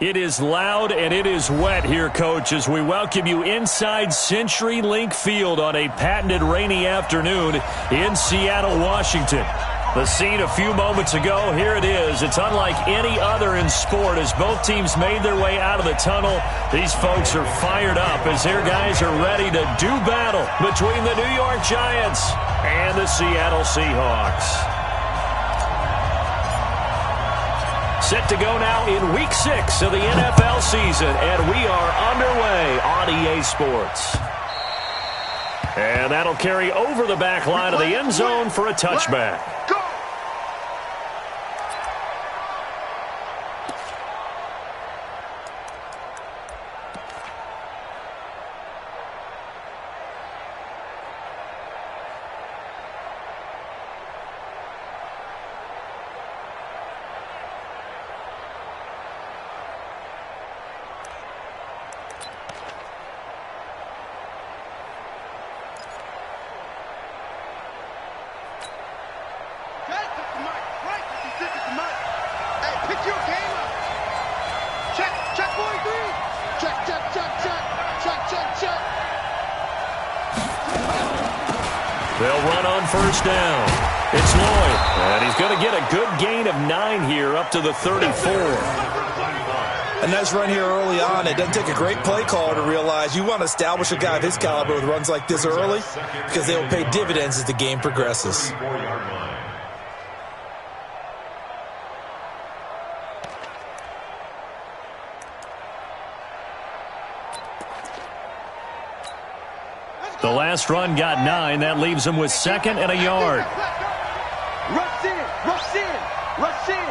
It is loud and it is wet here, Coach, as we welcome you inside CenturyLink Field on a patented rainy afternoon in Seattle, Washington. The scene a few moments ago, here it is. It's unlike any other in sport as both teams made their way out of the tunnel. These folks are fired up as their guys are ready to do battle between the New York Giants and the Seattle Seahawks. Set to go now in Week 6 of the NFL season, and we are underway on EA Sports. And that'll carry over the back line of the end zone for a touchback. They'll run on first down. It's Lloyd, and he's going to get a good gain of 9 here up to the 34. A nice run here early on. It doesn't take a great play caller to realize you want to establish a guy of his caliber with runs like this early because they will pay dividends as the game progresses. The last run got 9. That leaves him with 2nd and a yard. Rush in, rush in, rush in.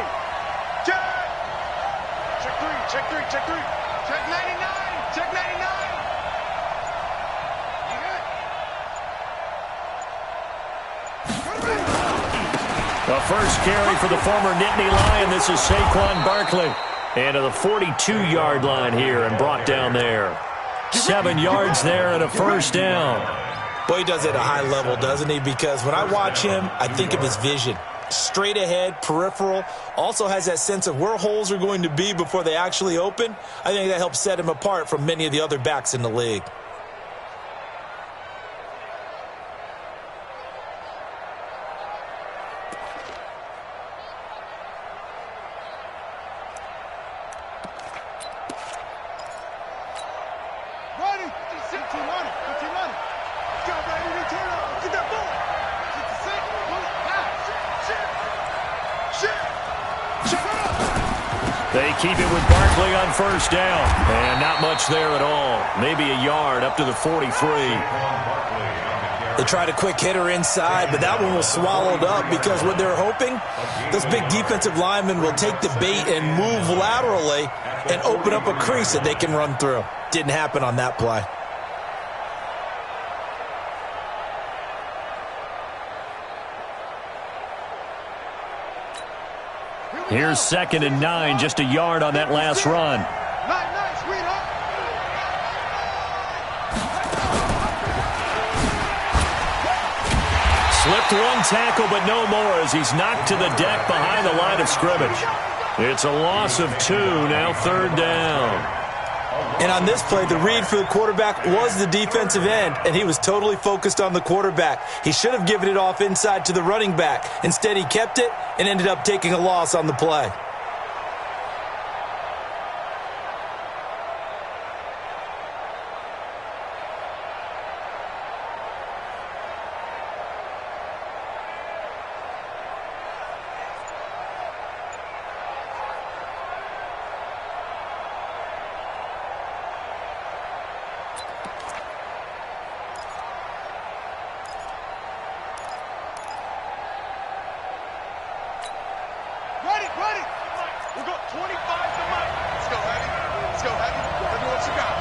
Check 3, check 3, check 3. Check 99, check 99. The first carry for the former Nittany Lion. This is Saquon Barkley. And to the 42-yard line here and brought down there. 7 yards there and a first down. Boy, he does it at a high level, doesn't he? Because when I watch him, I think of his vision. Straight ahead, peripheral. Also has that sense of where holes are going to be before they actually open. I think that helps set him apart from many of the other backs in the league. They keep it with Barkley on first down. And not much there at all. Maybe a yard up to the 43. They tried a quick hitter inside, but that one was swallowed up because what they're hoping, those big defensive linemen will take the bait and move laterally and open up a crease that they can run through. Didn't happen on that play. Here's 2nd and 9, just a yard on that last run. Slipped one tackle, but no more as he's knocked to the deck behind the line of scrimmage. It's a loss of 2, now 3rd down. And on this play, the read for the quarterback was the defensive end, and he was totally focused on the quarterback. He should have given it off inside to the running back. Instead, he kept it and ended up taking a loss on the play. Ready. We'll go 25 to Mike. Let's go, Heavy. Let's go, Heavy. Let me what you got.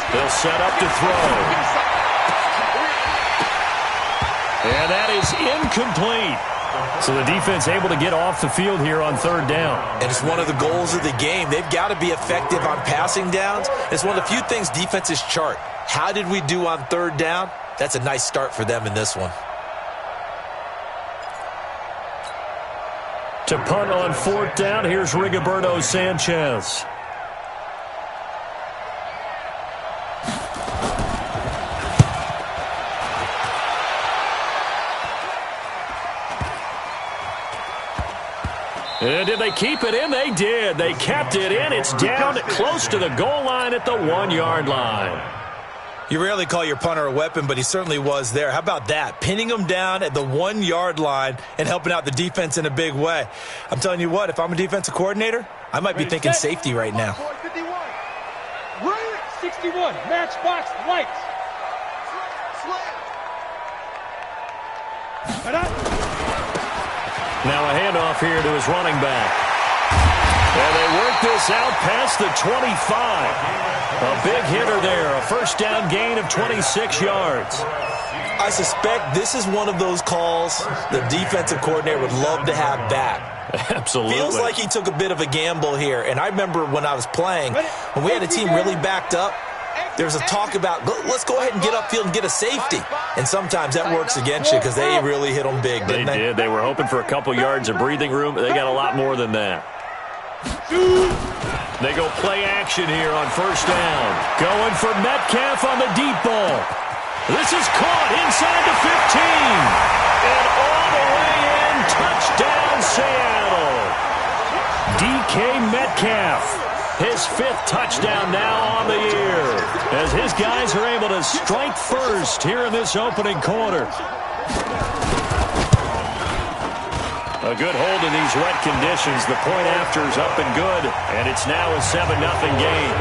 They'll set up to throw. And that is incomplete. So the defense able to get off the field here on 3rd down. And it's one of the goals of the game. They've got to be effective on passing downs. It's one of the few things defenses chart. How did we do on 3rd down? That's a nice start for them in this one. To punt on 4th down, here's Rigoberto Sanchez. And did they keep it in? They did. They kept it in. It's down close to the goal line at the 1-yard line. You rarely call your punter a weapon, but he certainly was there. How about that? Pinning him down at the 1-yard line and helping out the defense in a big way. I'm telling you what, if I'm a defensive coordinator, I might be thinking safety right now. 61, matchbox lights. Now a handoff here to his running back. And they work this out past the 25. A big hitter there, a first down gain of 26 yards. I suspect this is one of those calls the defensive coordinator would love to have back. Absolutely. Feels like he took a bit of a gamble here. And I remember when I was playing, when we had a team really backed up, there was a talk about, let's go ahead and get upfield and get a safety. And sometimes that works against you because they really hit them big, didn't they? They did. They were hoping for a couple yards of breathing room, but they got a lot more than that. They go play action here on first down. Going for Metcalf on the deep ball. This is caught inside the 15. And all the way in, touchdown Seattle. DK Metcalf, his 5th touchdown now on the year, as his guys are able to strike first here in this opening quarter. A good hold in these wet conditions. The point after is up and good, and it's now a 7-0 game.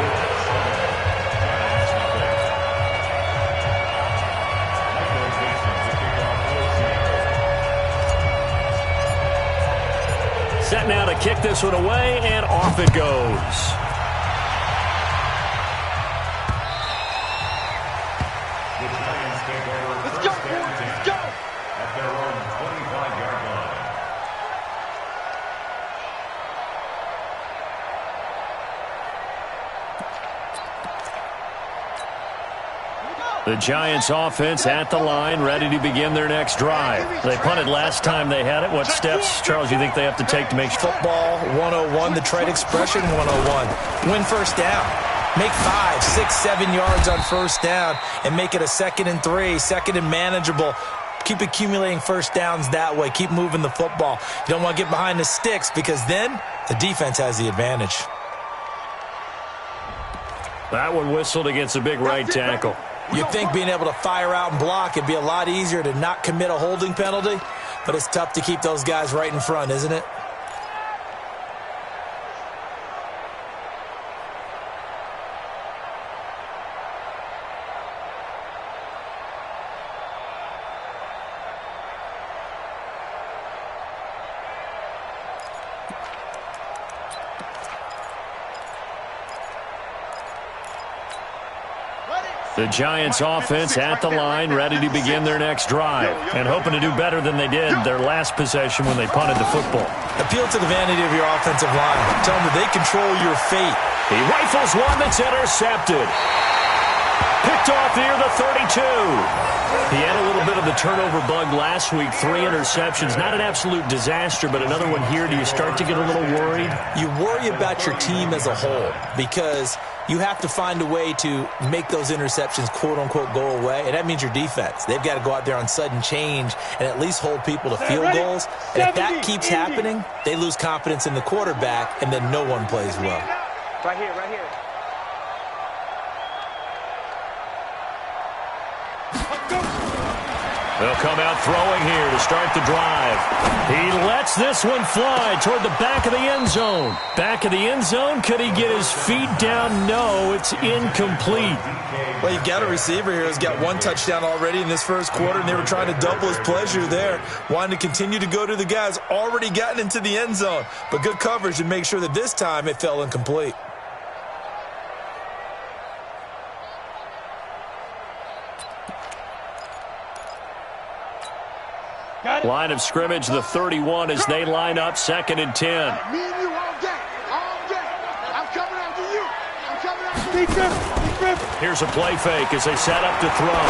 Set now to kick this one away, and off it goes. Let's go, boys. Let's go. At their own 25-yard line. The Giants offense at the line, ready to begin their next drive. They punted last time they had it. What steps, Charles, you think they have to take to make Football 101, the trite expression 101. Win first down. Make 5, 6, 7 yards on first down and make it a 2nd and 3, 2nd and manageable. Keep accumulating first downs that way. Keep moving the football. You don't want to get behind the sticks because then the defense has the advantage. That one whistled against a big right tackle. You'd think being able to fire out and block, it'd be a lot easier to not commit a holding penalty, but it's tough to keep those guys right in front, isn't it? The Giants offense at the line, ready to begin their next drive, and hoping to do better than they did their last possession when they punted the football. Appeal to the vanity of your offensive line. Tell them that they control your fate. He rifles one that's intercepted. Picked off near the 32. He had a little bit of the turnover bug last week, 3 interceptions. Not an absolute disaster, but another one here. Do you start to get a little worried? You worry about your team as a whole because you have to find a way to make those interceptions, quote-unquote, go away. And that means your defense. They've got to go out there on sudden change and at least hold people to field goals. And if that keeps happening, they lose confidence in the quarterback, and then no one plays well. Right here, right here. They'll come out throwing here to start the drive. He lets this one fly toward the back of the end zone. Back of the end zone, could he get his feet down? No, it's incomplete. Well, you've got a receiver here who's got 1 touchdown already in this first quarter, and they were trying to double his pleasure there, wanting to continue to go to the guys already gotten into the end zone. But good coverage to make sure that this time it fell incomplete. Line of scrimmage, the 31, as they line up 2nd and 10. Me and you all day. All day. I'm coming after you. I'm coming after Here's a play fake as they set up to throw.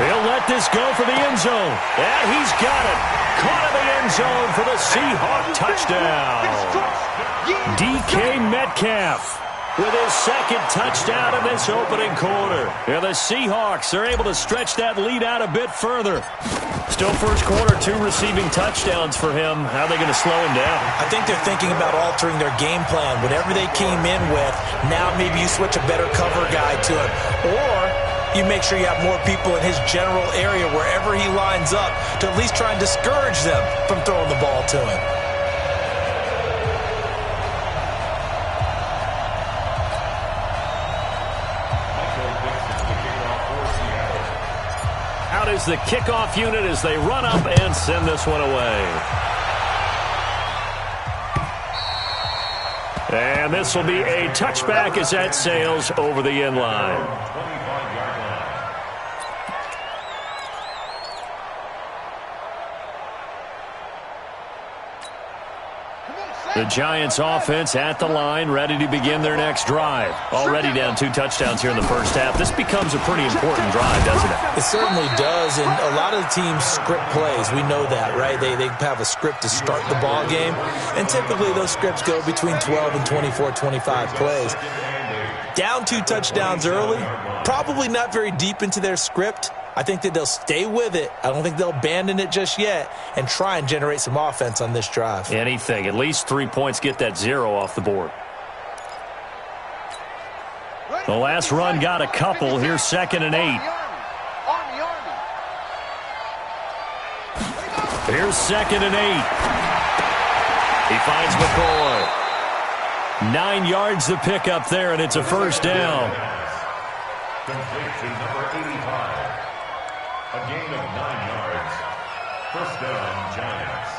He'll let this go for the end zone. And he's got it. Caught in the end zone for the Seahawk touchdown. DK Metcalf with his second touchdown in this opening quarter. And the Seahawks are able to stretch that lead out a bit further. Still first quarter, 2 receiving touchdowns for him. How are they going to slow him down? I think they're thinking about altering their game plan. Whatever they came in with, now maybe you switch a better cover guy to him. Or you make sure you have more people in his general area wherever he lines up to at least try and discourage them from throwing the ball to him. Out is the kickoff unit as they run up and send this one away. And this will be a touchback as that sails over the end line. The Giants offense at the line, ready to begin their next drive. Already down 2 touchdowns here in the first half. This becomes a pretty important drive, doesn't it? It certainly does, and a lot of the teams script plays. We know that, right? They have a script to start the ball game, and typically those scripts go between 12 and 24, 25 plays. Down 2 touchdowns early, probably not very deep into their script. I think that they'll stay with it. I don't think they'll abandon it just yet and try and generate some offense on this drive. Anything. At least 3 points, get that 0 off the board. The last run got a couple. Here's 2nd and 8. Here's 2nd and 8. He finds McCoy. 9 yards to pick up there, and it's a first down. Completion number 85. A gain of 9 yards. First down, Giants.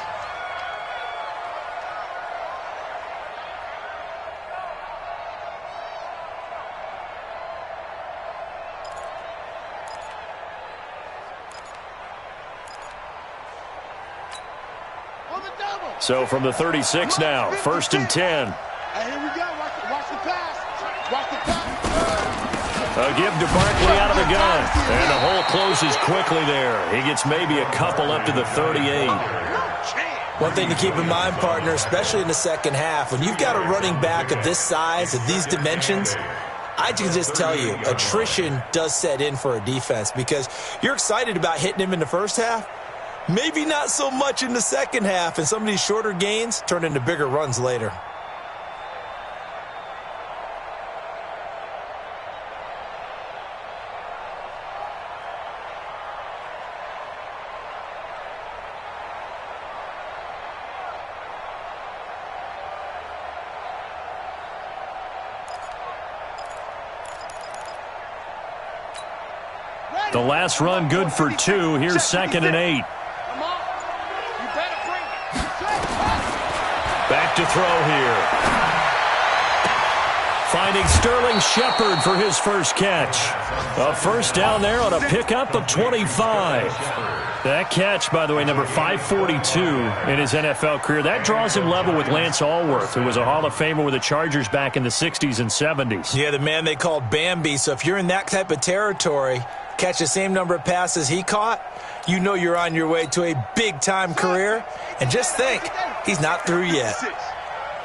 So from the 36 now, 1st and 10. Hey, here we go. Watch the pass. Watch the pass. A give to Barkley out of the gun. And the hole closes quickly there. He gets maybe a couple up to the 38. One thing to keep in mind, partner, especially in the second half, when you've got a running back of this size, of these dimensions, I can just tell you, attrition does set in for a defense because you're excited about hitting him in the first half. Maybe not so much in the second half, and some of these shorter gains turn into bigger runs later. The last run good for 2. Here's 2nd and 8. Back to throw here. Finding Sterling Shepard for his first catch. A first down there on a pickup of 25. That catch, by the way, number 542 in his NFL career. That draws him level with Lance Allworth, who was a Hall of Famer with the Chargers back in the 60s and 70s. Yeah, the man they called Bambi. So if you're in that type of territory, catch the same number of passes he caught, you know you're on your way to a big-time career. And just think, he's not through yet.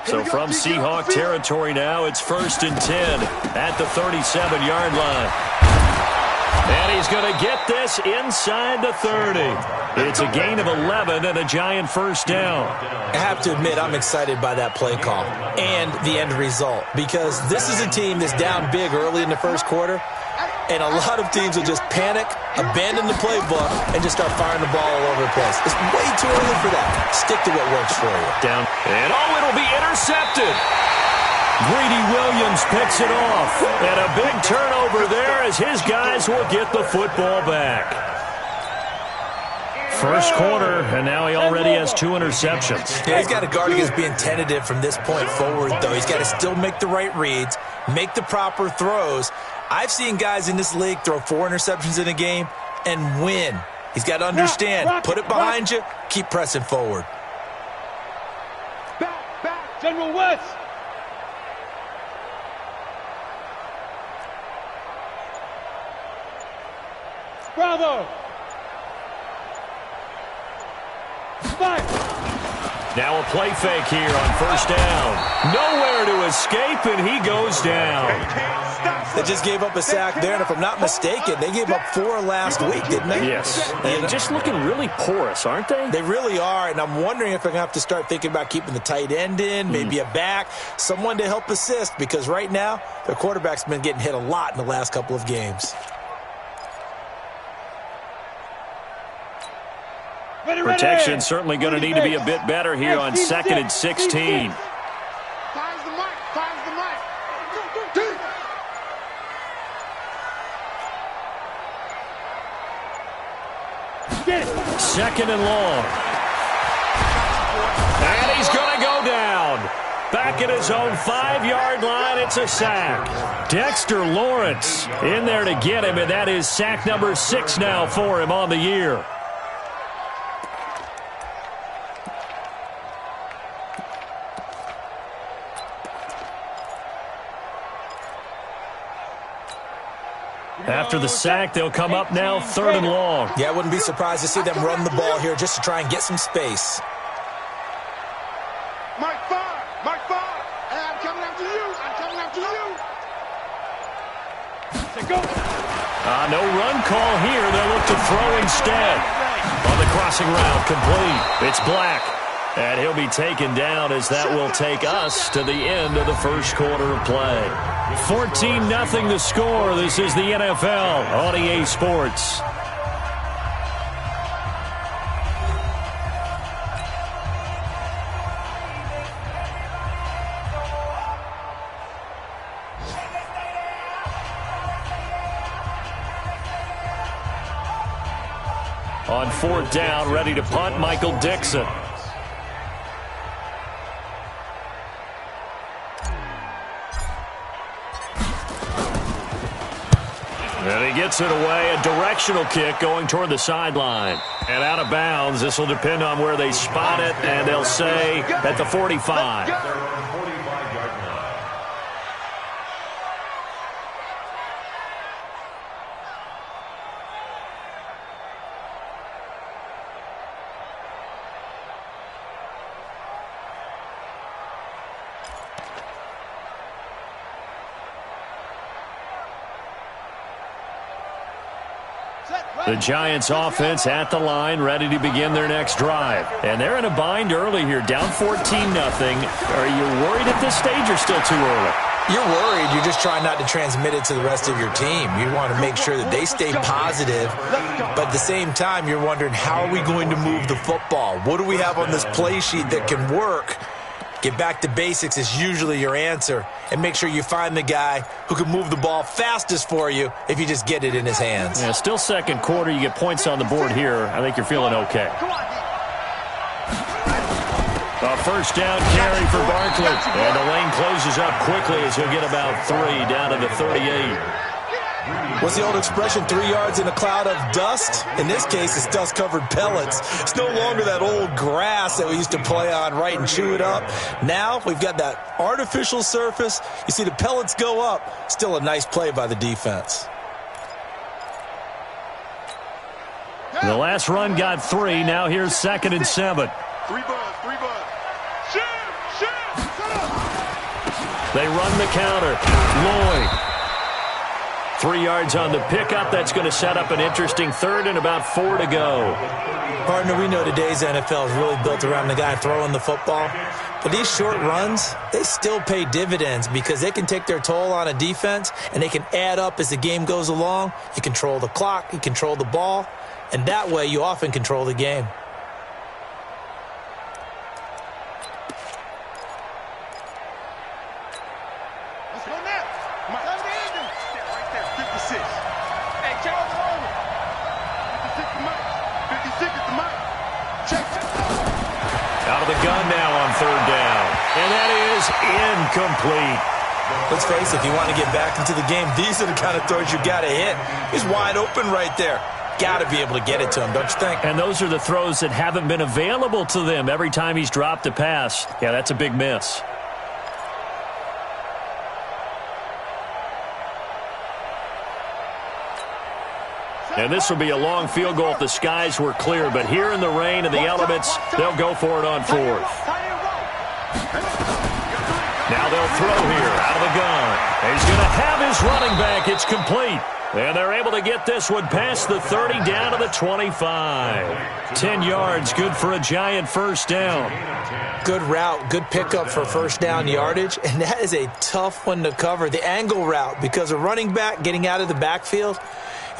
So from Seahawk territory now, it's 1st and 10 at the 37-yard line. And he's going to get this inside the 30. It's a gain of 11 and a Giant first down. I have to admit, I'm excited by that play call and the end result because this is a team that's down big early in the first quarter. And a lot of teams will just panic, abandon the playbook, and just start firing the ball all over the place. It's way too early for that. Stick to what works for you. Down. And it'll be intercepted. Greedy Williams picks it off. And a big turnover there as his guys will get the football back. First quarter, and now he already has 2 interceptions. Yeah, he's got to guard against being tentative from this point forward, though. He's got to still make the right reads, make the proper throws. I've seen guys in this league throw 4 interceptions in a game and win. He's got to understand, put it behind you, keep pressing forward. Back, General West. Bravo. Five. Now a play fake here on first down. Nowhere to escape, and he goes down. They just gave up a sack there, and if I'm not mistaken, they gave up 4 last week, didn't they? Yes, and just looking really porous, aren't they? They really are, and I'm wondering if they're going to have to start thinking about keeping the tight end in, maybe a back, someone to help assist, because right now their quarterback's been getting hit a lot in the last couple of games. Protection certainly going to need to be a bit better here on 2nd and 16. Fires the mic. Fires the mic. 2nd and long. And he's going to go down. Back at his own 5-yard line, it's a sack. Dexter Lawrence in there to get him, and that is sack number 6 now for him on the year. After the sack, they'll come up now 3rd and long. Yeah, I wouldn't be surprised to see them run the ball here just to try and get some space. Mike 5. Mike 5. Hey, I'm coming after you. I'm coming after you. No run call here. They'll look to throw instead. On the crossing route, complete. It's Black. And he'll be taken down as that will take us to the end of the first quarter of play. 14-0 the score. This is the NFL on EA Sports. On 4th down, ready to punt, Michael Dixon. And he gets it away, a directional kick going toward the sideline. And out of bounds, this will depend on where they spot it, and they'll say at the 45. They're on the 45-yard line. The Giants offense at the line, ready to begin their next drive. And they're in a bind early here, down 14-0. Are you worried at this stage or still too early? You're worried. You're just trying not to transmit it to the rest of your team. You want to make sure that they stay positive, but at the same time, you're wondering, how are we going to move the football? What do we have on this play sheet that can work? Get back to basics is usually your answer, and make sure you find the guy who can move the ball fastest for you if you just get it in his hands. Yeah, still second quarter. You get points on the board here. I think you're feeling okay. A first down carry for Barkley. And the lane closes up quickly as he'll get about 3 down to the 38. What's the old expression, 3 yards in a cloud of dust? In this case, it's dust-covered pellets. It's no longer that old grass that we used to play on, right, and chew it up. Now we've got that artificial surface. You see the pellets go up. Still a nice play by the defense. The last run got 3. Now here's 2nd and 7. 3 buzz. 3 buzz. Shift. They run the counter. Lloyd. 3 yards on the pickup. That's going to set up an interesting 3rd and about 4 to go. Partner, we know today's NFL is really built around the guy throwing the football. But these short runs, they still pay dividends because they can take their toll on a defense and they can add up as the game goes along. You control the clock, you control the ball, and that way you often control the game. Let's go now. Right there. 56. Hey, check out the over. 56 the mic. 56 at the mic. Check. Out of the gun now on 3rd down. And that is incomplete. Let's face it, if you want to get back into the game, these are the kind of throws you got to hit. He's wide open right there. Got to be able to get it to him, don't you think? And those are the throws that haven't been available to them every time he's dropped a pass. Yeah, that's a big miss. And this will be a long field goal if the skies were clear. But here in the rain and the elements, they'll go for it on fourth. Now they'll throw here out of the gun. He's going to have his running back. It's complete. And they're able to get this one past the 30 down to the 25. 10 yards, good for a giant first down. Good route, good pickup for first down yardage, and that is a tough one to cover. The angle route, because a running back getting out of the backfield,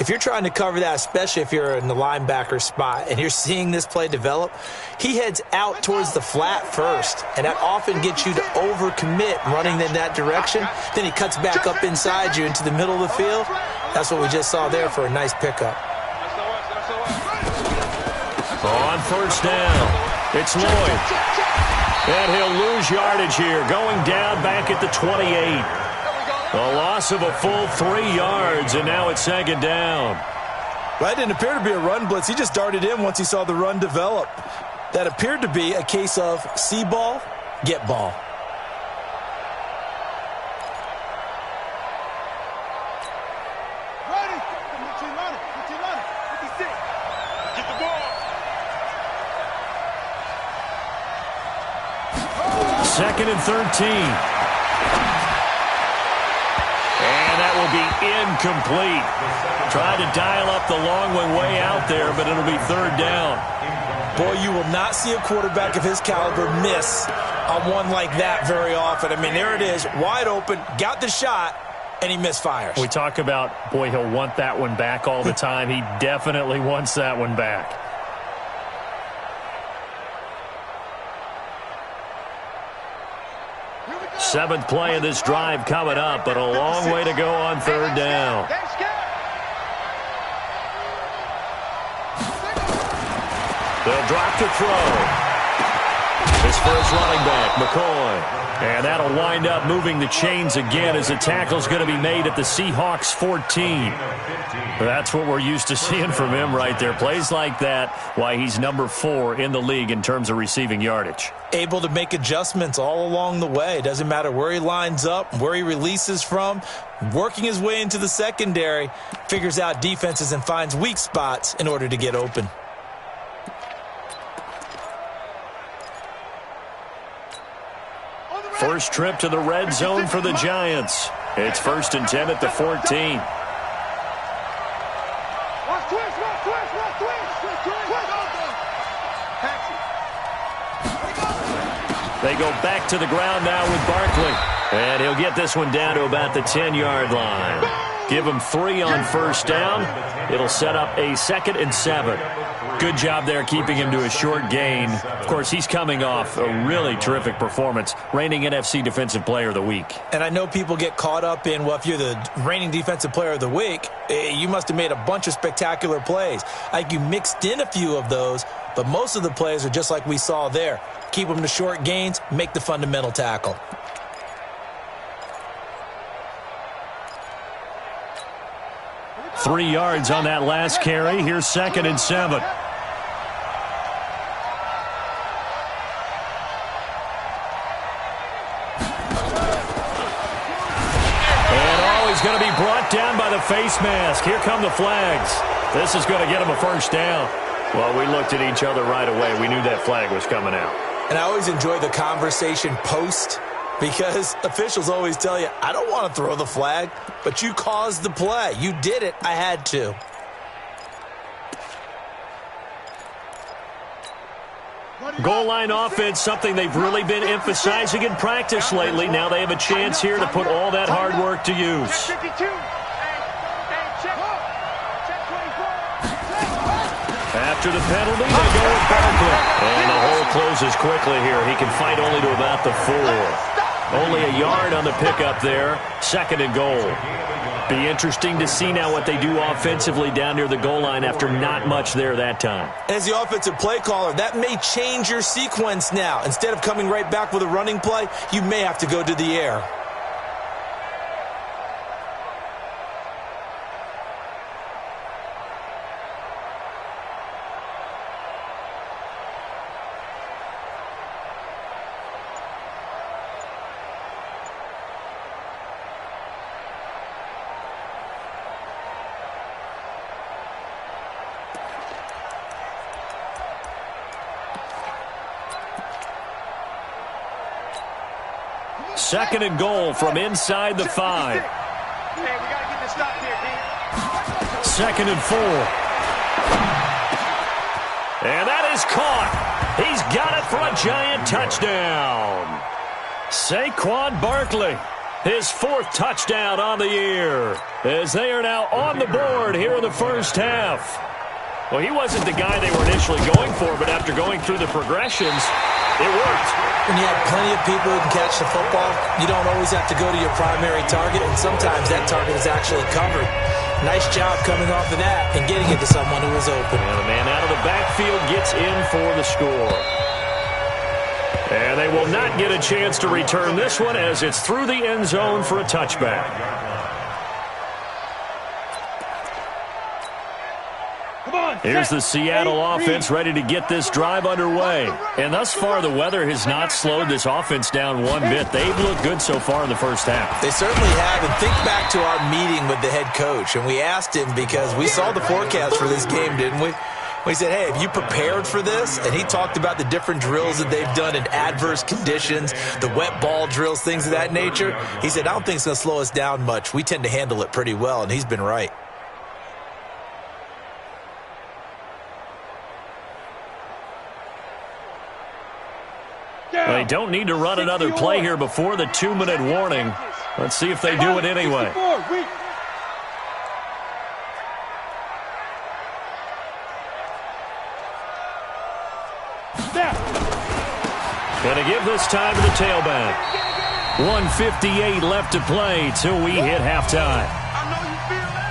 if you're trying to cover that, especially if you're in the linebacker spot and you're seeing this play develop, he heads out towards the flat first, and that often gets you to overcommit running in that direction. Then he cuts back up inside you into the middle of the field. That's what we just saw there for a nice pickup. On first down, it's Lloyd. And he'll lose yardage here, going down back at the 28. A loss of a full 3 yards, and now it's second down. Well, that didn't appear to be a run blitz. He just darted in once he saw the run develop. That appeared to be a case of see ball, get ball. Second and 13. And that will be incomplete. Tried to dial up the long one way out there, but it'll be third down. Boy, you will not see a quarterback of his caliber miss on one like that very often. I mean, there it is, wide open, got the shot, and he misfires. We talk about, boy, he'll want that one back all the time. He definitely wants that one back. Seventh play of this drive coming up, but a long way to go on third down. They'll drop to throw. It's for his running back, McCoy. And that'll wind up moving the chains again as the tackle's going to be made at the Seahawks 14. That's what we're used to seeing from him right there. Plays like that, why he's number 4 in the league in terms of receiving yardage. Able to make adjustments all along the way. Doesn't matter where he lines up, where he releases from. Working his way into the secondary, figures out defenses and finds weak spots in order to get open. First trip to the red zone for the Giants. It's first and 10 at the 14. They go back to the ground now with Barkley. And he'll get this one down to about the 10-yard line. Give him 3 on first down. It'll set up a 2nd and 7. Good job there keeping him to a short gain. Of course, he's coming off a really terrific performance, reigning NFC Defensive Player of the Week. And I know people get caught up in, well, if you're the reigning Defensive Player of the Week, you must have made a bunch of spectacular plays. I think you mixed in a few of those, but most of the plays are just like we saw there. Keep them to short gains, make the fundamental tackle. Three yards on that last carry. Here's 2nd and 7. He's going to be brought down by the face mask. Here come the flags. This is going to get him a first down. Well, we looked at each other right away. We knew that flag was coming out. And I always enjoy the conversation post, because officials always tell you, I don't want to throw the flag, but you caused the play. You did it. I had to. Goal line offense, something they've really been emphasizing in practice lately. Now they have a chance here to put all that hard work to use. After the penalty, they go with Barkley. And the hole closes quickly here. He can fight only to about the 4. Only a yard on the pickup there. 2nd and goal. Be interesting to see now what they do offensively down near the goal line after not much there that time. As the offensive play caller, that may change your sequence now. Instead of coming right back with a running play, you may have to go to the air. Second and goal from inside the 5. Hey, we got to get this stop here, D. Second and 4. And that is caught. He's got it for a Giant touchdown. Saquon Barkley, his 4th touchdown on the year, as they are now on the board here in the first half. Well, he wasn't the guy they were initially going for, but after going through the progressions, it worked. When you have plenty of people who can catch the football, you don't always have to go to your primary target, and sometimes that target is actually covered. Nice job coming off of that and getting it to someone who was open. And the man out of the backfield gets in for the score. And they will not get a chance to return this one as it's through the end zone for a touchback. Here's the Seattle offense ready to get this drive underway. And thus far, the weather has not slowed this offense down one bit. They've looked good so far in the first half. They certainly have. And think back to our meeting with the head coach. And we asked him because we saw the forecast for this game, didn't we? We said, hey, have you prepared for this? And he talked about the different drills that they've done in adverse conditions, the wet ball drills, things of that nature. He said, I don't think it's going to slow us down much. We tend to handle it pretty well, and he's been right. They don't need to run another play here before the 2-minute warning. Let's see if they do it anyway. Going to give this time to the tailback. 1:58 left to play till we hit halftime. I know you feel that.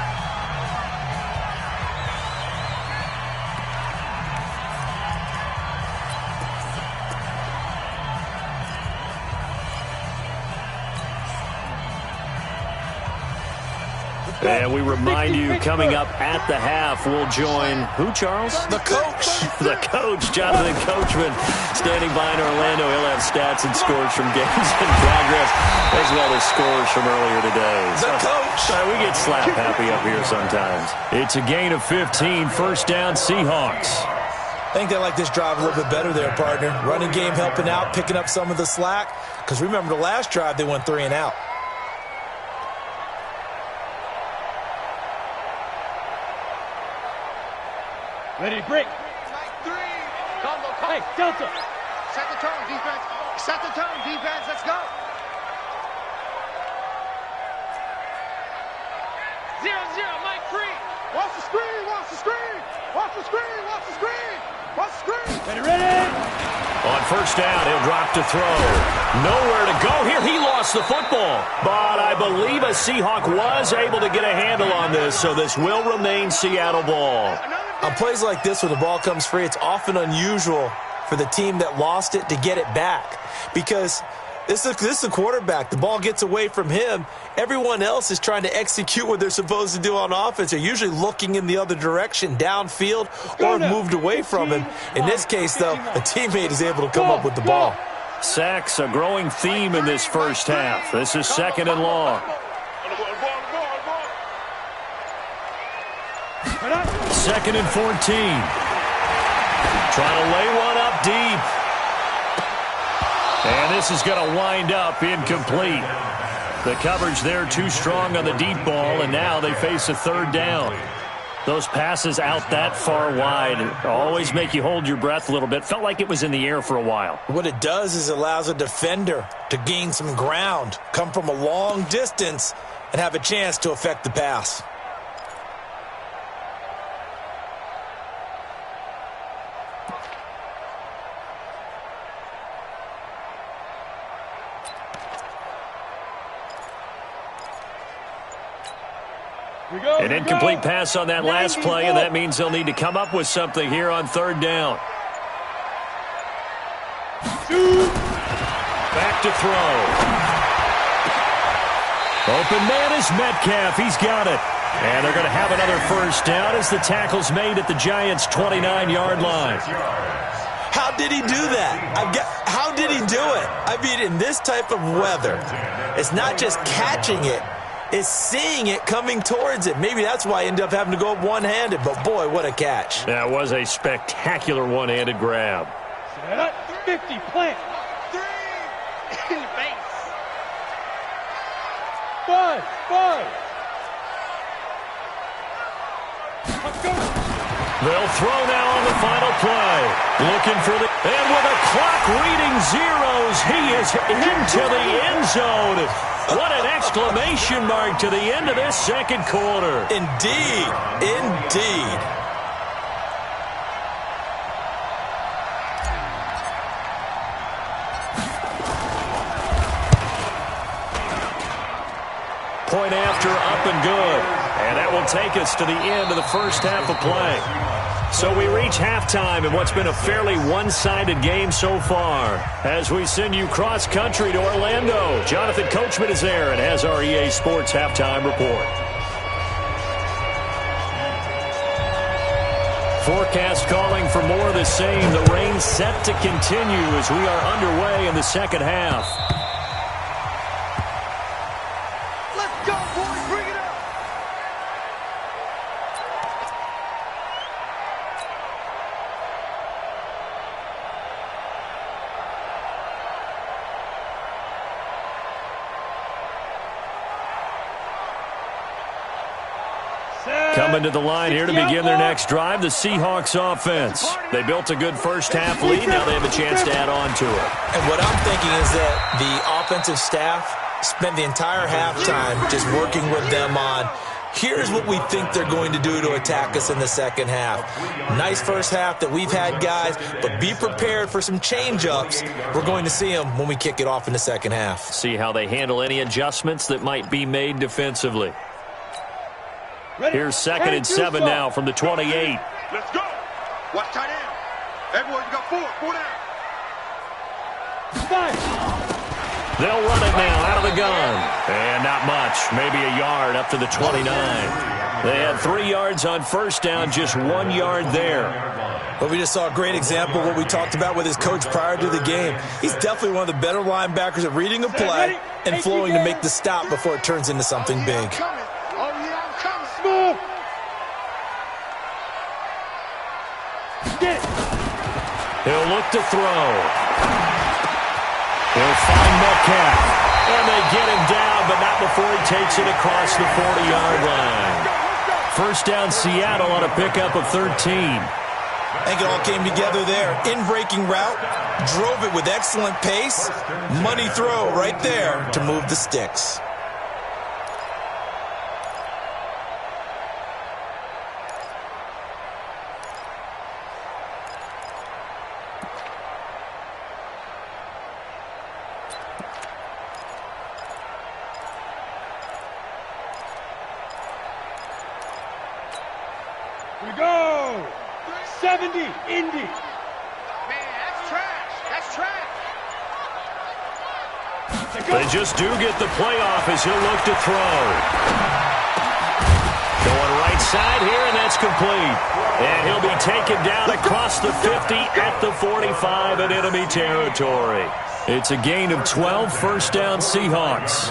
And we remind you, coming up at the half, we'll join who, Charles? The coach. The coach, Jonathan Coachman, standing by in Orlando. He'll have stats and scores from games in progress, as well as scores from earlier today. The coach. We get slap happy up here sometimes. It's a gain of 15, first down Seahawks. I think they like this drive a little bit better there, partner. Running game helping out, picking up some of the slack. Because remember, the last drive, they went 3 and out. Ready to break. Combo. Hey, Delta. Set the tone, defense. Set the tone, defense. Let's go. 0-0, Mike free. Watch the screen, watch the screen. Watch the screen, watch the screen. Watch the screen. Ready. On first down, he'll drop to throw. Nowhere to go here. He lost the football. But I believe a Seahawk was able to get a handle on this, so this will remain Seattle ball. On plays like this, when the ball comes free, it's often unusual for the team that lost it to get it back. Because this is the quarterback. The ball gets away from him. Everyone else is trying to execute what they're supposed to do on offense. They're usually looking in the other direction, downfield, or moved away from him. In this case, though, a teammate is able to come up with the ball. Sacks, a growing theme in this first half. This is second and long. Second and 14. Trying to lay one up deep. And this is going to wind up incomplete. The coverage there too strong on the deep ball, and now they face a third down. Those passes out that far wide always make you hold your breath a little bit. Felt like it was in the air for a while. What it does is it allows a defender to gain some ground, come from a long distance, and have a chance to affect the pass. An incomplete pass on that last play, and that means they'll need to come up with something here on third down. Back to throw. Open man is Metcalf. He's got it. And they're going to have another first down as the tackle's made at the Giants' 29-yard line. How did he do that? How did he do it? I mean, in this type of weather, it's not just catching it, it's seeing it coming towards it. Maybe that's why I ended up having to go up one-handed, but boy, what a catch. That was a spectacular one-handed grab. 50, plant. 3 in the base. Five. Let's go. They'll throw now on the final play. Looking for the... And with a clock reading zeros, he is into the end zone. What an exclamation mark to the end of this second quarter. Indeed. Point after, up and good. And that will take us to the end of the first half of play. So we reach halftime in what's been a fairly one-sided game so far. As we send you cross-country to Orlando, Jonathan Coachman is there and has our EA Sports halftime report. Forecast calling for more of the same. The rain set to continue as we are underway in the second half. Let's go, boys. Bring it up. Coming to the line here to begin their next drive, the Seahawks offense. They built a good first half lead. Now they have a chance to add on to it. And what I'm thinking is that the offensive staff spent the entire halftime just working with them on, here's what we think they're going to do to attack us in the second half. Nice first half that we've had, guys, but be prepared for some change-ups. We're going to see them when we kick it off in the second half. See how they handle any adjustments that might be made defensively. Here's 2nd and 7 now from the 28. Let's go. Watch tight end. Everyone, you got four down. They'll run it now out of the gun. And not much, maybe a yard up to the 29. They had 3 yards on first down, just 1 yard there. But we just saw a great example of what we talked about with his coach prior to the game. He's definitely one of the better linebackers at reading a play and flowing to make the stop before it turns into something big. He'll look to throw. He'll find Metcalf. And they get him down, but not before he takes it across the 40-yard line. First down, Seattle on a pickup of 13. I think it all came together there. In-breaking route, drove it with excellent pace. Money throw right there to move the sticks. We go. 70, Indy. Man, that's trash. They just do get the playoff as he'll look to throw. Going right side here, and that's complete. And he'll be taken down across the 50 at the 45 in enemy territory. It's a gain of 12, first down Seahawks.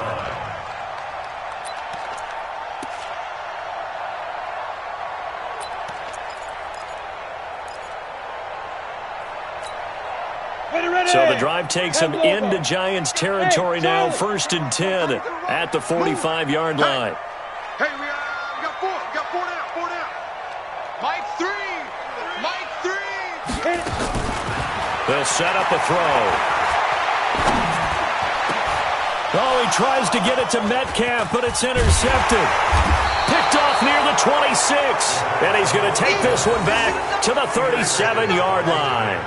So the drive takes him into Giants territory now, 1st and 10 at the 45-yard line. Hey, we got four down. Mike three. They'll set up a throw. Oh, he tries to get it to Metcalf, but it's intercepted. Picked off near the 26. And he's going to take this one back to the 37-yard line.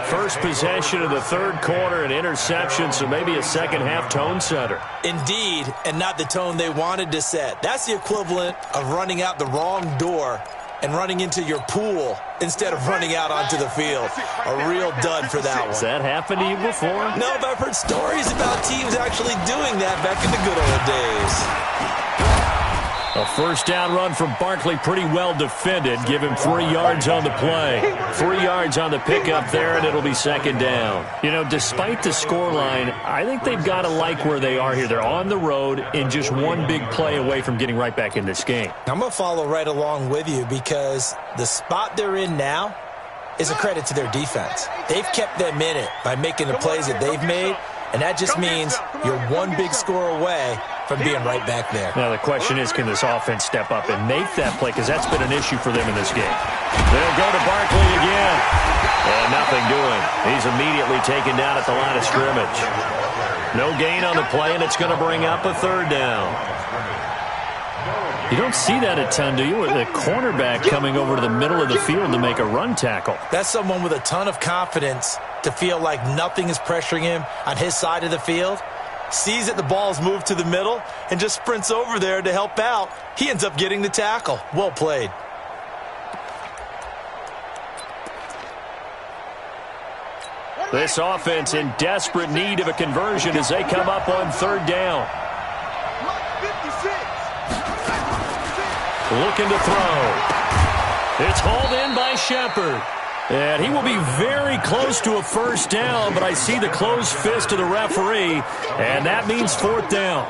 First possession of the third quarter, an interception, so maybe a second-half tone setter. Indeed, and not the tone they wanted to set. That's the equivalent of running out the wrong door and running into your pool instead of running out onto the field. A real dud for that one. Has that happened to you before? No, but I've heard stories about teams actually doing that back in the good old days. A first down run from Barkley, pretty well defended. Give him 3 yards on the play. 3 yards on the pickup there, and it'll be second down. You know, despite the scoreline, I think they've got to like where they are here. They're on the road and just one big play away from getting right back in this game. I'm going to follow right along with you because the spot they're in now is a credit to their defense. They've kept them in it by making the plays that they've made, And that just means you're one big score away from being right back there. Now, the question is, can this offense step up and make that play? Because that's been an issue for them in this game. They'll go to Barkley again. And nothing doing. He's immediately taken down at the line of scrimmage. No gain on the play, and it's going to bring up a third down. You don't see that a ton, do you? With the cornerback coming over to the middle of the field to make a run tackle. That's someone with a ton of confidence to feel like nothing is pressuring him on his side of the field. Sees that the ball's moved to the middle and just sprints over there to help out. He ends up getting the tackle. Well played. This offense in desperate need of a conversion as they come up on third down. Looking to throw. It's hauled in by Shepard. And he will be very close to a first down, but I see the closed fist of the referee, and that means fourth down.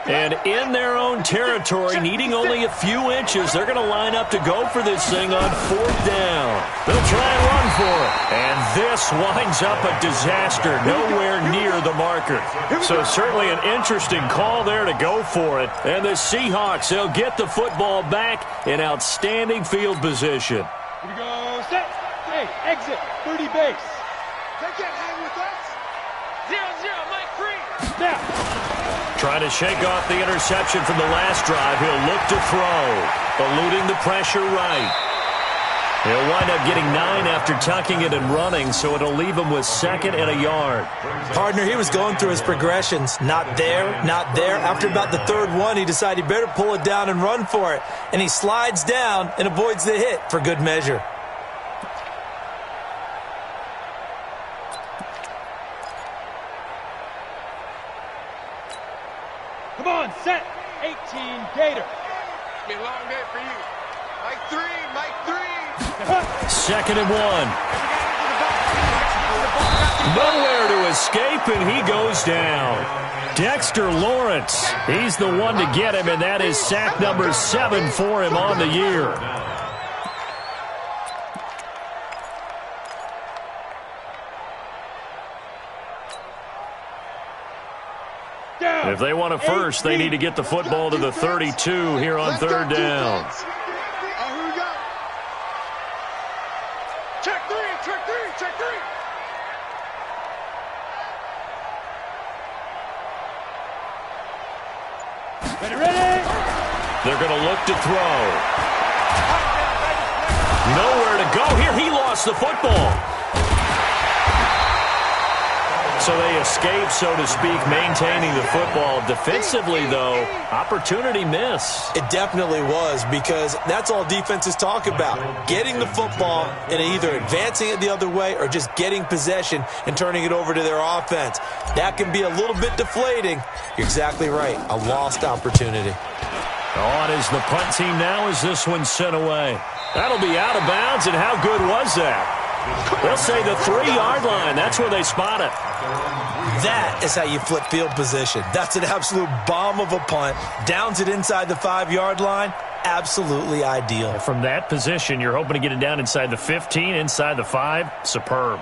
And in their own territory, needing only a few inches, they're going to line up to go for this thing on fourth down. They'll try and run for it. And this winds up a disaster, nowhere near the marker. So certainly an interesting call there to go for it. And the Seahawks, they'll get the football back in outstanding field position. Here we go, set. Hey, exit, 30 base. They can't hang with us. 0-0, Mike free. Snap. Trying to shake off the interception from the last drive. He'll look to throw, eluding the pressure right. He'll wind up getting 9 after tucking it and running, so it'll leave him with second and a yard. Partner, he was going through his progressions. Not there, not there. After about the third one, he decided he better pull it down and run for it. And he slides down and avoids the hit for good measure. Come on, set. 18, Gator. Be a long day for you. Mike 3, Mike 3. Second and 1. Nowhere to escape, and he goes down. Dexter Lawrence, he's the one to get him, and that is sack number 7 for him on the year. If they want a first, they need to get the football to the 32 here on third down. Here we go. Check 3, check 3, check 3. Ready? They're going to look to throw. Nowhere to go here. He lost the football. So they escape, so to speak, maintaining the football. Defensively, though, opportunity miss. It definitely was, because that's all defenses talk about. Getting the football and either advancing it the other way or just getting possession and turning it over to their offense. That can be a little bit deflating. You're exactly right. A lost opportunity. On is the punt team now as this one's sent away. That'll be out of bounds, and how good was that? They'll say the 3-yard line. That's where they spot it. That is how you flip field position. That's an absolute bomb of a punt. Downs it inside the 5-yard line. Absolutely ideal. From that position, you're hoping to get it down inside the 15, inside the 5. Superb.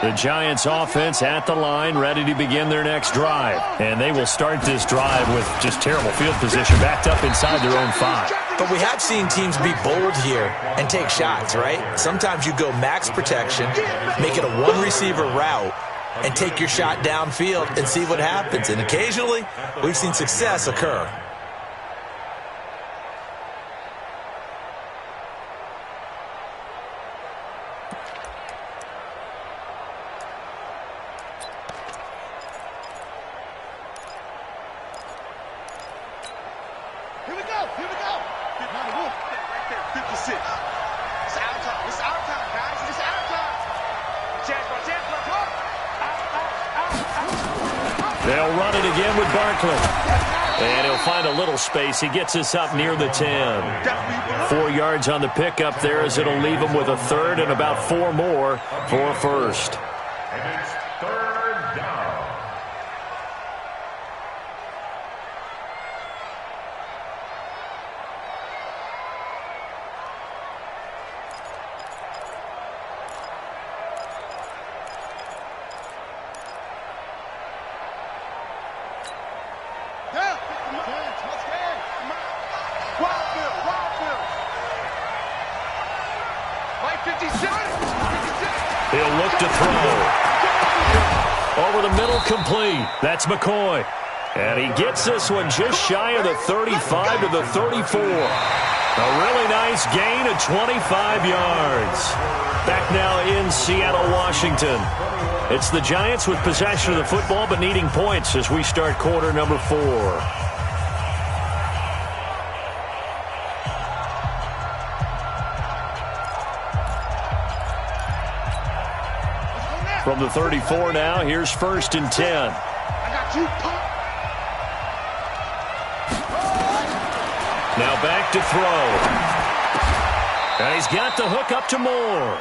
The Giants offense at the line, ready to begin their next drive. And they will start this drive with just terrible field position, backed up inside their own 5. But we have seen teams be bold here and take shots, right? Sometimes you go max protection, make it a one-receiver route, and take your shot downfield and see what happens. And occasionally, we've seen success occur. Here we go. Right there, 56. It's our time. It's our time, guys. It's our time. Chance, bro. They'll run it again with Barkley. And he'll find a little space. He gets us up near the 10. 4 yards on the pickup there as it'll leave him with a third and about 4 more for a first. And it's third down. He'll look to throw. Over the middle, complete. That's McCoy. And he gets this one just shy of the 35 to the 34. A really nice gain of 25 yards. Back now in Seattle, Washington. It's the Giants with possession of the football but needing points as we start quarter number 4. From the 34 now, here's 1st and 10. I got you. Now back to throw. And he's got the hook up to Moore.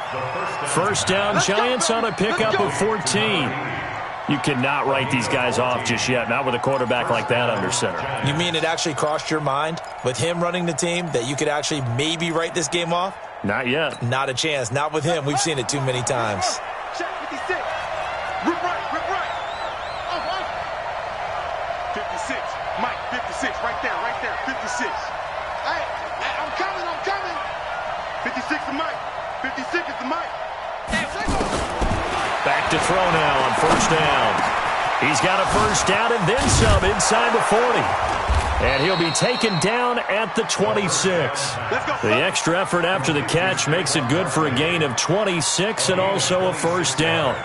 First down, Giants on a pickup of 14. You cannot write these guys off just yet, not with a quarterback like that under center. You mean it actually crossed your mind with him running the team that you could actually maybe write this game off? Not yet. Not a chance. Not with him. We've seen it too many times. Check 56. Rip right, rip right. 56. Mike, 56. Right there, 56. Hey, I'm coming. 56 is Mike. 56 is the Mike. Back to throw now on 1st down. He's got a 1st down and then some inside the 40. And he'll be taken down at the 26. The extra effort after the catch makes it good for a gain of 26 and also a 1st down.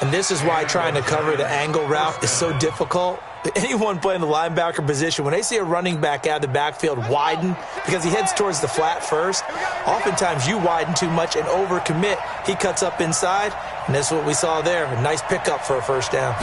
And this is why trying to cover the angle route is so difficult. Anyone playing the linebacker position, when they see a running back out of the backfield widen because he heads towards the flat first, oftentimes you widen too much and overcommit. He cuts up inside, and that's what we saw there. A nice pickup for a 1st down.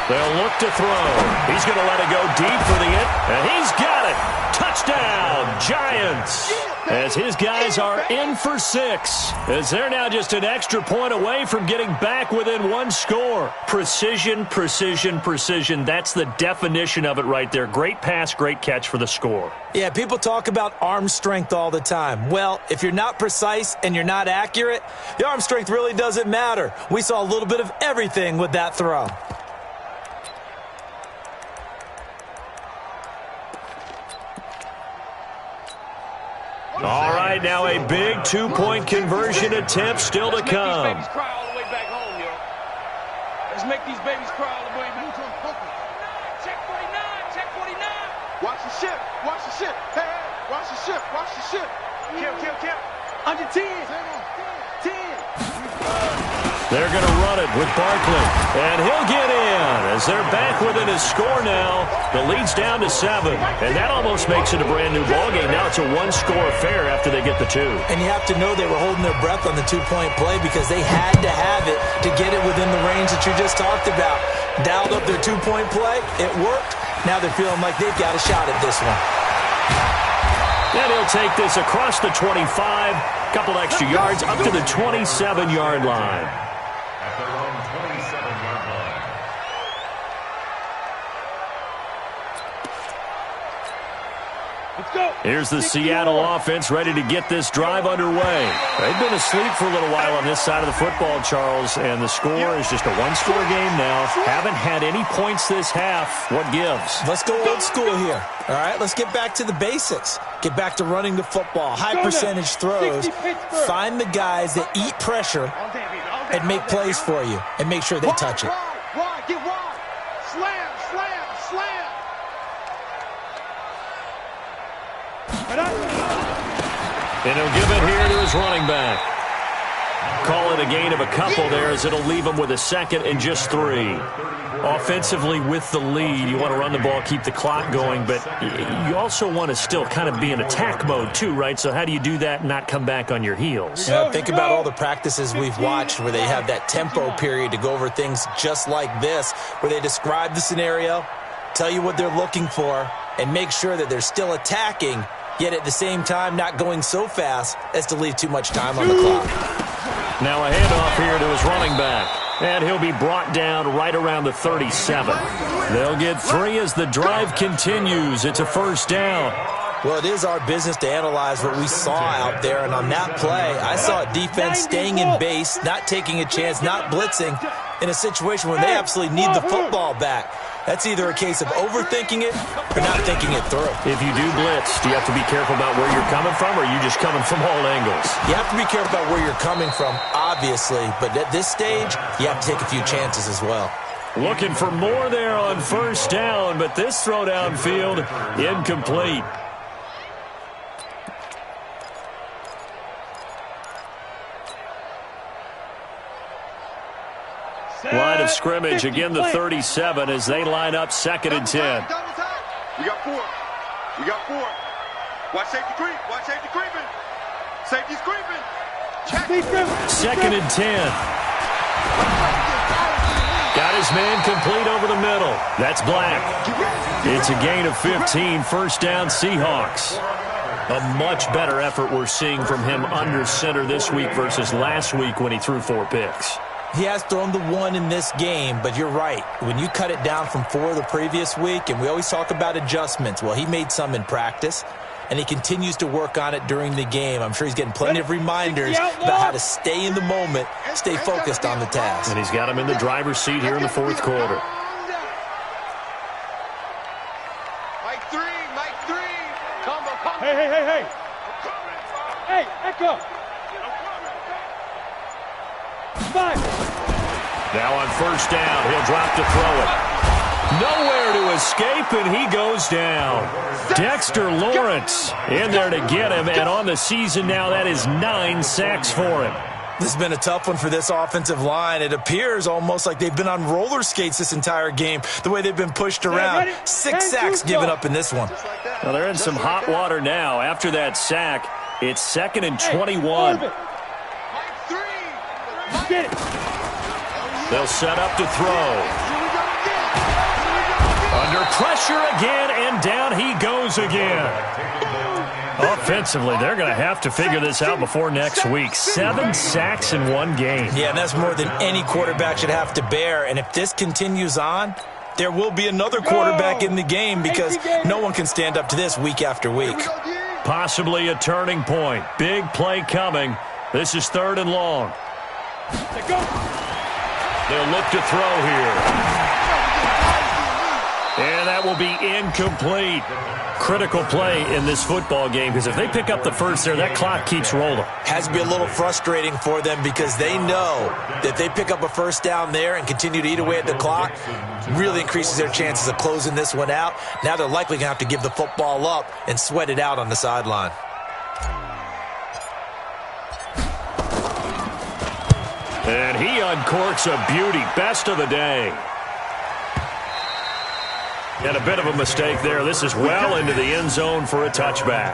They'll look to throw. He's going to let it go deep for the end, and he's got it. Touchdown, Giants. As his guys are in for 6. As they're now just an extra point away from getting back within 1 score. Precision, precision, precision. That's the definition of it right there. Great pass, great catch for the score. Yeah, people talk about arm strength all the time. Well, if you're not precise and you're not accurate, the arm strength really doesn't matter. We saw a little bit of everything with that throw. All right, now a big 2-point conversion attempt still to come. Let's make these babies cry all the way back home, yo. Let's make these babies cry all the way back home. Check 49, check 49. Watch the ship. Hey, watch the ship. Kill. Under 10. 10. They're going to run it with Barkley, and he'll get in as they're back within a score now. The lead's down to 7, and that almost makes it a brand-new ballgame. Now it's a 1-score affair after they get the 2. And you have to know they were holding their breath on the 2-point play because they had to have it to get it within the range that you just talked about. Dialed up their 2-point play. It worked. Now they're feeling like they've got a shot at this one. And he'll take this across the 25, couple extra yards up to the 27-yard line. At their own 27-yard line. Let's go. Here's the Seattle offense ready to get this drive underway. They've been asleep for a little while on this side of the football, Charles, and the score is just a 1-score game now. Haven't had any points this half. What gives? Let's go old school here. All right, let's get back to the basics. Get back to running the football, high percentage throws. Find the guys that eat pressure and make plays for you and make sure they touch it. Wide, get wide. Slam. And he'll give it here to his running back. Call it a gain of a couple there as it'll leave them with a second and just 3. Offensively with the lead, you want to run the ball, keep the clock going, but you also want to still kind of be in attack mode too, right? So how do you do that and not come back on your heels? Yeah, think about all the practices we've watched where they have that tempo period to go over things just like this, where they describe the scenario, tell you what they're looking for, and make sure that they're still attacking, yet at the same time not going so fast as to leave too much time on the clock. Now a handoff here to his running back. And he'll be brought down right around the 37. They'll get 3 as the drive continues. It's a first down. Well, it is our business to analyze what we saw out there. And on that play, I saw a defense staying in base, not taking a chance, not blitzing in a situation where they absolutely need the football back. That's either a case of overthinking it or not thinking it through. If you do blitz, do you have to be careful about where you're coming from, or are you just coming from all angles? You have to be careful about where you're coming from, obviously. But at this stage, you have to take a few chances as well. Looking for more there on first down, but this throw downfield, incomplete. Line of scrimmage, again the 37 as they line up 2nd and 10. We got 4. We got 4. Watch safety creep. Watch safety creeping. Safety's creeping. Check. 2nd and 10. Got his man complete over the middle. That's Black. It's a gain of 15, first down Seahawks. A much better effort we're seeing from him under center this week versus last week when he threw 4 picks. He has thrown the 1 in this game, but you're right. When you cut it down from 4 the previous week, and we always talk about adjustments, well, he made some in practice, and he continues to work on it during the game. I'm sure he's getting plenty of reminders about how to stay in the moment, stay focused on the task. And he's got him in the driver's seat here in the 4th quarter. Mike 3. Mike 3. Combo. Hey. Hey, Echo. 5. Now on first down, he'll drop to throw it. Nowhere to escape, and he goes down. Dexter Lawrence in there to get him, and on the season now, that is 9 sacks for him. This has been a tough one for this offensive line. It appears almost like they've been on roller skates this entire game, the way they've been pushed around. 6 sacks given up in this one. Well, they're in some hot water now. After that sack, it's 2nd and 21. They'll set up to throw. Under pressure again, and down he goes again. Offensively, they're going to have to figure this out before next week. 7 sacks in one game. Yeah, and that's more than any quarterback should have to bear. And if this continues on, there will be another quarterback in the game because no one can stand up to this week after week. Possibly a turning point. Big play coming. This is 3rd and long. They'll look to throw here. And that will be incomplete. Critical play in this football game because if they pick up the first there, that clock keeps rolling. Has to be a little frustrating for them because they know that if they pick up a first down there and continue to eat away at the clock, really increases their chances of closing this one out. Now they're likely going to have to give the football up and sweat it out on the sideline. And he uncorks a beauty. Best of the day. And a bit of a mistake there. This is well into the end zone for a touchback.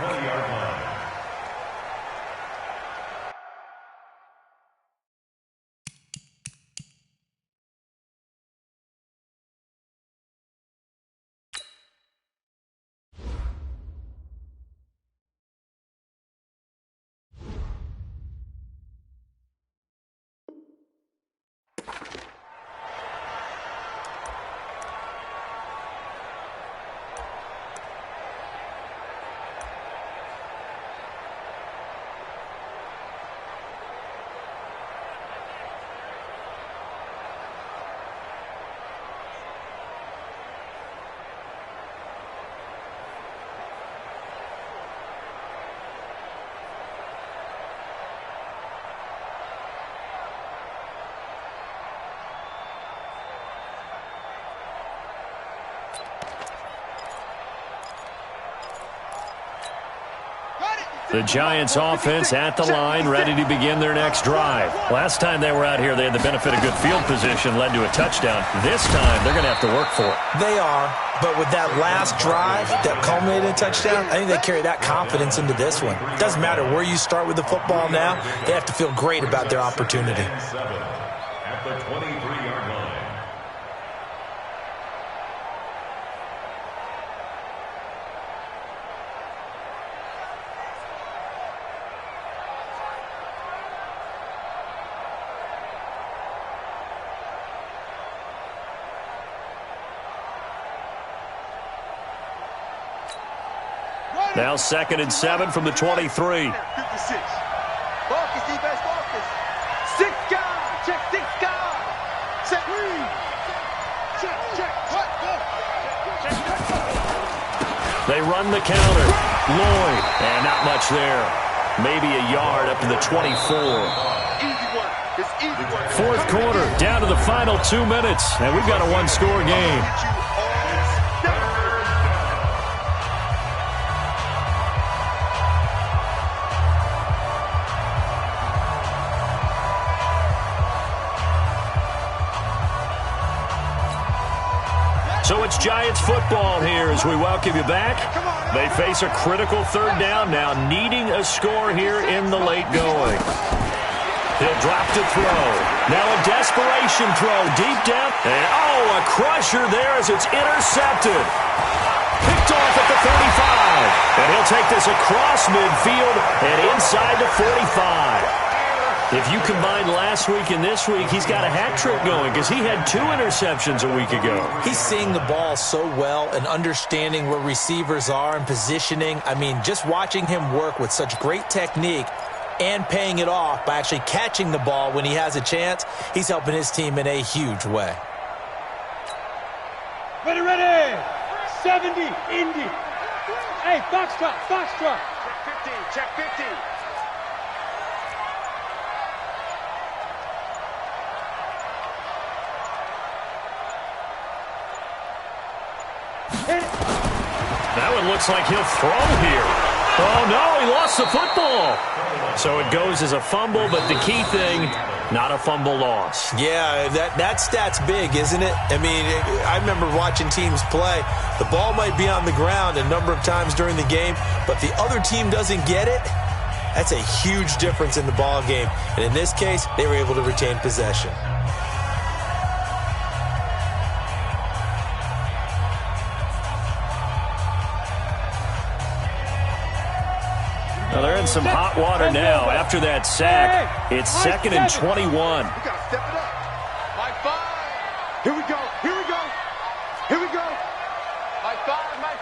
The Giants offense at the line, ready to begin their next drive. Last time they were out here, they had the benefit of good field position, led to a touchdown. This time, they're going to have to work for it. They are, but with that last drive that culminated in a touchdown, I think they carry that confidence into this one. It doesn't matter where you start with the football now. They have to feel great about their opportunity. At the 23-yard line. Now 2nd and 7 from the 23. 56. Focus, defense, focus. 6 guys. Check 6 guys. Check. Check. What? They run the counter. Lloyd. And not much there. Maybe a yard up to the 24. Easy work. It's easy work. Fourth quarter, down to the final 2 minutes. And we've got a one-score game. So it's Giants football here as we welcome you back. They face a critical 3rd down now, needing a score here in the late going. He'll drop to throw. Now a desperation throw deep down. And a crusher there as it's intercepted. Picked off at the 35. And he'll take this across midfield and inside the 45. If you combine last week and this week, he's got a hat trick going because he had 2 interceptions a week ago. He's seeing the ball so well and understanding where receivers are and positioning. I mean, just watching him work with such great technique and paying it off by actually catching the ball when he has a chance, he's helping his team in a huge way. Ready. 70, Indy. Hey, Foxtrot. Check 15. That one looks like he'll throw here. Oh, no, he lost the football. So it goes as a fumble, but the key thing, not a fumble loss. Yeah, that stat's big, isn't it? I mean, I remember watching teams play. The ball might be on the ground a number of times during the game, but the other team doesn't get it. That's a huge difference in the ball game. And in this case, they were able to retain possession. Well, they're in some hot water now. After that sack, it's 2nd and 21. We got to step it up. My 5. Here we go. My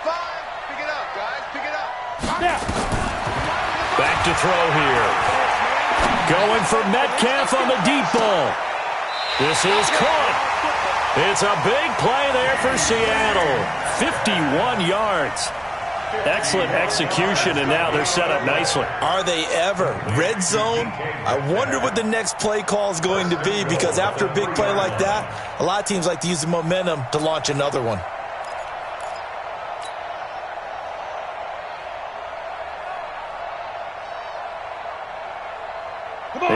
5. Pick it up, guys. Pick it up. Back to throw here. Going for Metcalf on the deep ball. This is caught. It's a big play there for Seattle. 51 yards. Excellent execution, and now they're set up nicely. Are they ever? Red zone? I wonder what the next play call is going to be, because after a big play like that, a lot of teams like to use the momentum to launch another one.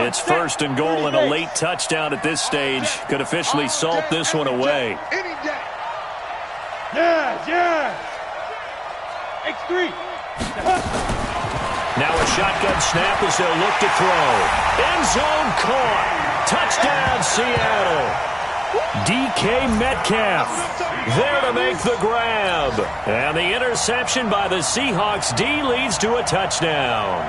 It's 1st and goal, and a late touchdown at this stage could officially salt this one away. Any day. Yeah. X3. Now a shotgun snap as they'll look to throw. End zone caught. Touchdown, Seattle. DK Metcalf there to make the grab. And the interception by the Seahawks D leads to a touchdown.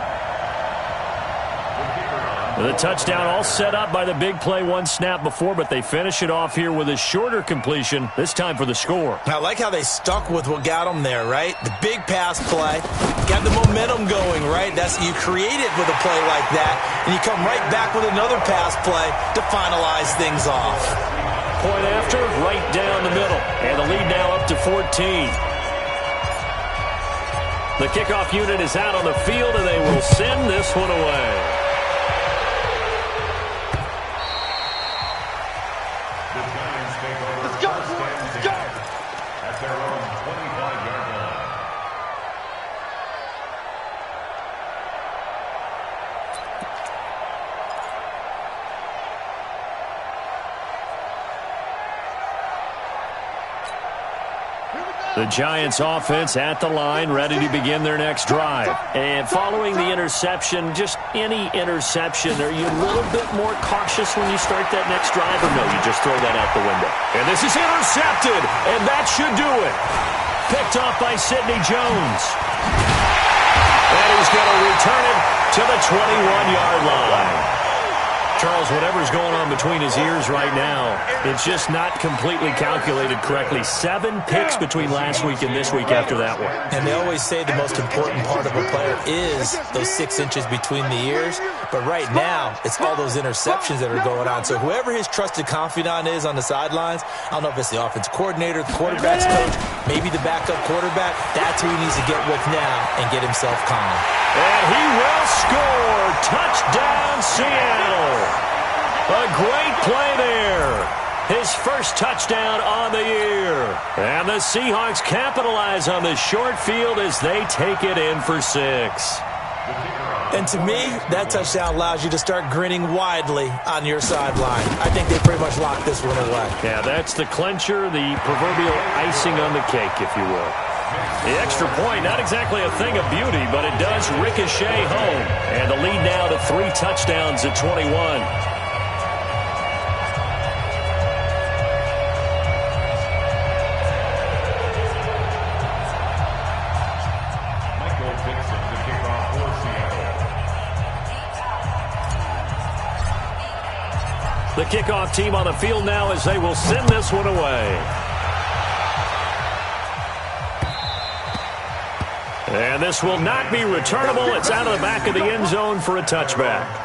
The touchdown all set up by the big play one snap before, but they finish it off here with a shorter completion, this time for the score. I like how they stuck with what got them there, right? The big pass play, got the momentum going, right? You create it with a play like that, and you come right back with another pass play to finalize things off. Point after, right down the middle, and the lead now up to 14. The kickoff unit is out on the field, and they will send this one away. The Giants offense at the line, ready to begin their next drive. And following the interception, just any interception, are you a little bit more cautious when you start that next drive, or no, you just throw that out the window? And this is intercepted, and that should do it. Picked off by Sidney Jones. And he's going to return it to the 21-yard line. Charles, whatever's going on between his ears right now, it's just not completely calculated correctly. 7 picks between last week and this week after that one. And they always say the most important part of a player is those 6 inches between the ears. But right now, it's all those interceptions that are going on. So whoever his trusted confidant is on the sidelines, I don't know if it's the offense coordinator, the quarterback's coach, maybe the backup quarterback, that's who he needs to get with now and get himself calm. And he will score. Touchdown, Seattle. A great play there. His first touchdown on the year. And the Seahawks capitalize on this short field as they take it in for 6. And to me, that touchdown allows you to start grinning widely on your sideline. I think they pretty much locked this one away. Yeah, that's the clincher, the proverbial icing on the cake, if you will. The extra point, not exactly a thing of beauty, but it does ricochet home. And the lead now to 3 touchdowns at 21. The kickoff team on the field now as they will send this one away. And this will not be returnable. It's out of the back of the end zone for a touchback.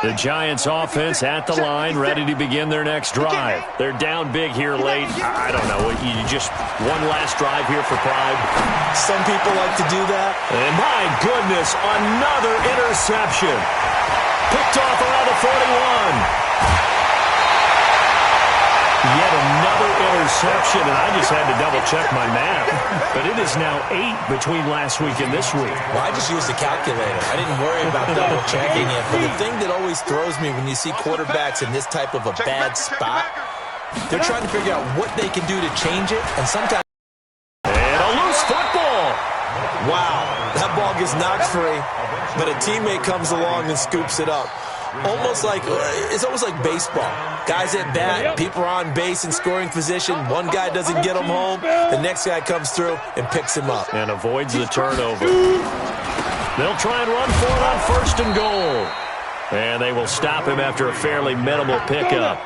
The Giants offense at the line, ready to begin their next drive. They're down big here late. I don't know. You just one last drive here for pride. Some people like to do that. And my goodness, another interception. Picked off around the 41. Yet another interception, and I just had to double-check my math. But it is now 8 between last week and this week. Well, I just used a calculator. I didn't worry about double-checking it. But the thing that always throws me when you see quarterbacks in this type of a bad spot, they're trying to figure out what they can do to change it. And sometimes... And a loose football. Wow, that ball gets knocked free, but a teammate comes along and scoops it up. It's almost like baseball. Guys at bat, people are on base in scoring position. One guy doesn't get him home. The next guy comes through and picks him up. And avoids the turnover. They'll try and run for it on 1st and goal. And they will stop him after a fairly minimal pickup.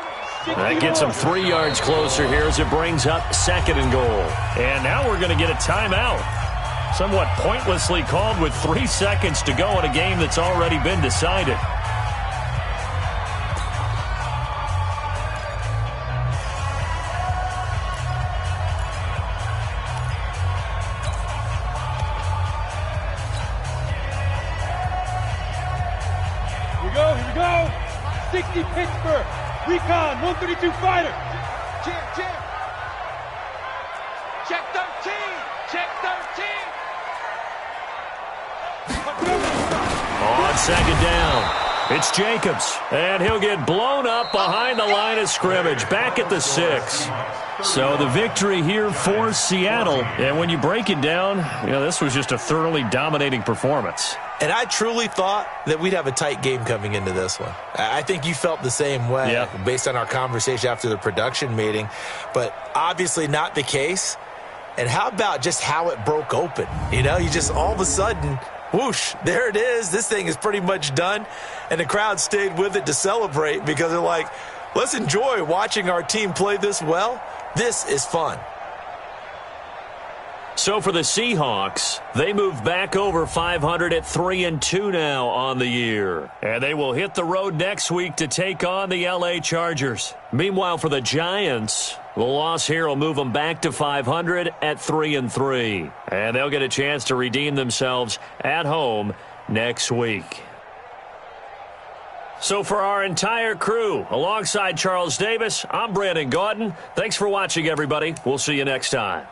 That gets him 3 yards closer here as it brings up 2nd and goal. And now we're going to get a timeout. Somewhat pointlessly called with 3 seconds to go in a game that's already been decided. Here we go. 60 Pittsburgh. Recon, 132 fighter. Cheer. Check 13. Check 13. On 2nd down, it's Jacobs. And he'll get blown up behind the line of scrimmage, back at the 6. So the victory here for Seattle. And when you break it down, this was just a thoroughly dominating performance. And I truly thought that we'd have a tight game coming into this one. I think you felt the same way based on our conversation after the production meeting. But obviously not the case. And how about just how it broke open? You just all of a sudden, whoosh, there it is. This thing is pretty much done. And the crowd stayed with it to celebrate because they're like, let's enjoy watching our team play this well. This is fun. So for the Seahawks, they move back over 500 at 3-2 now on the year. And they will hit the road next week to take on the LA Chargers. Meanwhile, for the Giants, the loss here will move them back to 500 at 3-3. And they'll get a chance to redeem themselves at home next week. So for our entire crew, alongside Charles Davis, I'm Brandon Gaudin. Thanks for watching, everybody. We'll see you next time.